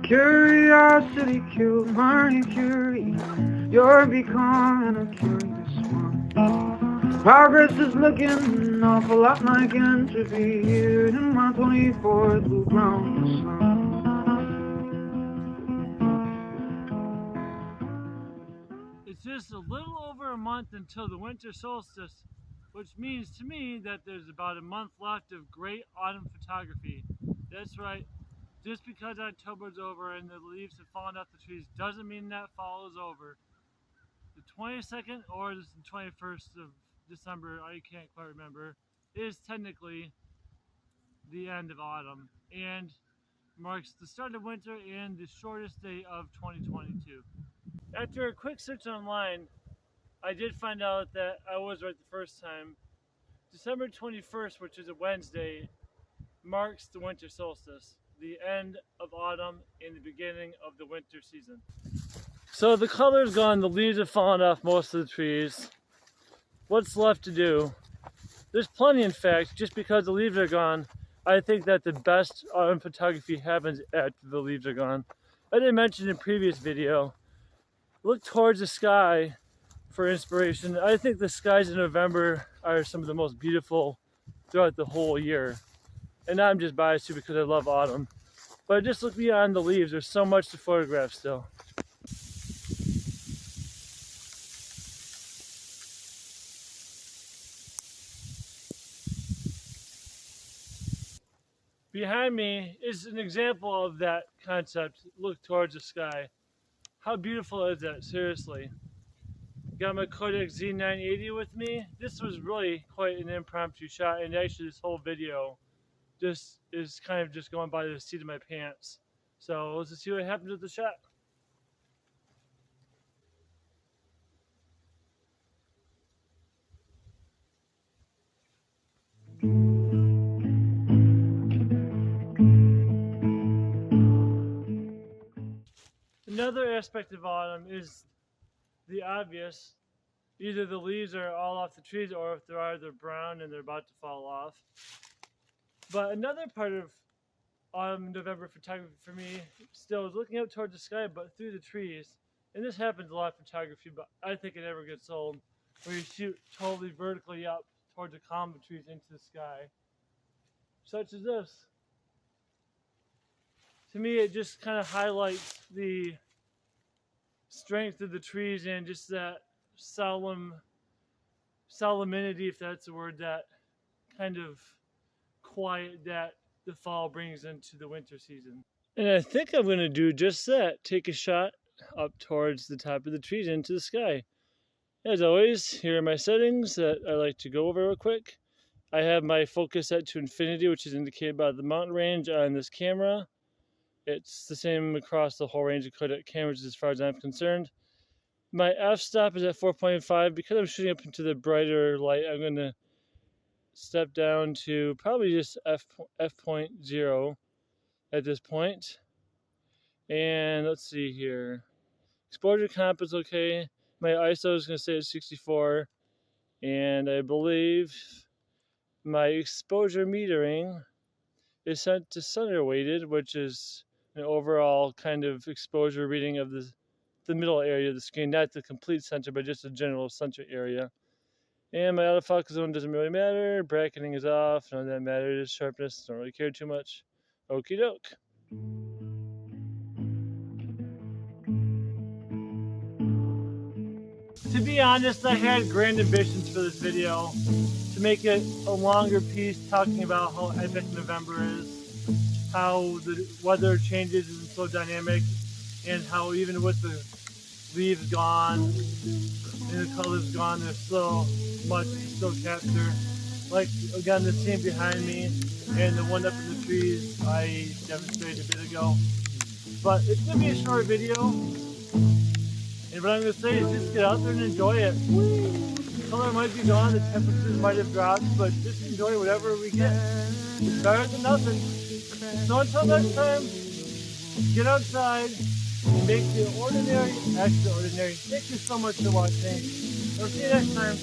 Curiosity killed my fury. You're becoming a curious one. Progress is looking an awful lot like entropy here in my 24th loop round the sun. It's just a little over a month until the winter solstice, which means to me that there's about a month left of great autumn photography. That's right, just because October's over and the leaves have fallen off the trees doesn't mean that fall is over. The 22nd or the 21st of December, I can't quite remember, is technically the end of autumn and marks the start of winter and the shortest day of 2022. After a quick search online, I did find out that I was right the first time. December 21st, which is a Wednesday, marks the winter solstice, the end of autumn and the beginning of the winter season. So the color's gone, the leaves have fallen off most of the trees. What's left to do? There's plenty, in fact. Just because the leaves are gone, I think that the best autumn photography happens after the leaves are gone. I did mention in a previous video, look towards the sky for inspiration. I think the skies in November are some of the most beautiful throughout the whole year. And I'm just biased too because I love autumn. But just look beyond the leaves, there's so much to photograph still. Behind me is an example of that concept, look towards the sky. How beautiful is that, seriously? Got my Kodak Z-980 with me. This was really quite an impromptu shot, and actually this whole video just is kind of just going by the seat of my pants. So let's just see what happens with the shot. Another aspect of autumn is the obvious. Either the leaves are all off the trees, or if there are, they're brown and they're about to fall off. But another part of autumn and November photography for me still is looking out towards the sky, but through the trees. And this happens a lot in photography, but I think it never gets old, where you shoot totally vertically up towards the column of trees into the sky, such as this. To me, it just kind of highlights the strength of the trees and just that solemnity, if that's the word, that kind of quiet that the fall brings into the winter season. And I think I'm going to do just that, take a shot up towards the top of the trees into the sky. As always, here are my settings that I like to go over real quick. I have my focus set to infinity, which is indicated by the mountain range on this camera. It's the same across the whole range of Kodak cameras as far as I'm concerned. My f-stop is at 4.5. Because I'm shooting up into the brighter light, I'm going to step down to probably just f.0 at this point. And let's see here. Exposure comp is okay. My ISO is going to stay at 64. And I believe my exposure metering is set to center weighted, which is an overall kind of exposure reading of the middle area of the screen, not the complete center, but just a general center area. And my autofocus zone doesn't really matter. Bracketing is off. None of that matters. Sharpness, don't really care too much. Okie doke. To be honest, I had grand ambitions for this video, to make it a longer piece talking about how epic November is, how the weather changes is so dynamic, and how even with the leaves gone and the colors gone, there's so much to still capture. Like, again, the scene behind me and the one up in the trees I demonstrated a bit ago. But it's going to be a short video, and what I'm going to say is just get out there and enjoy it. The color might be gone, the temperatures might have dropped, but just enjoy whatever we get. It's better than nothing. So until next time, get outside and make the ordinary extraordinary. Thank you so much for watching. I'll see you next time.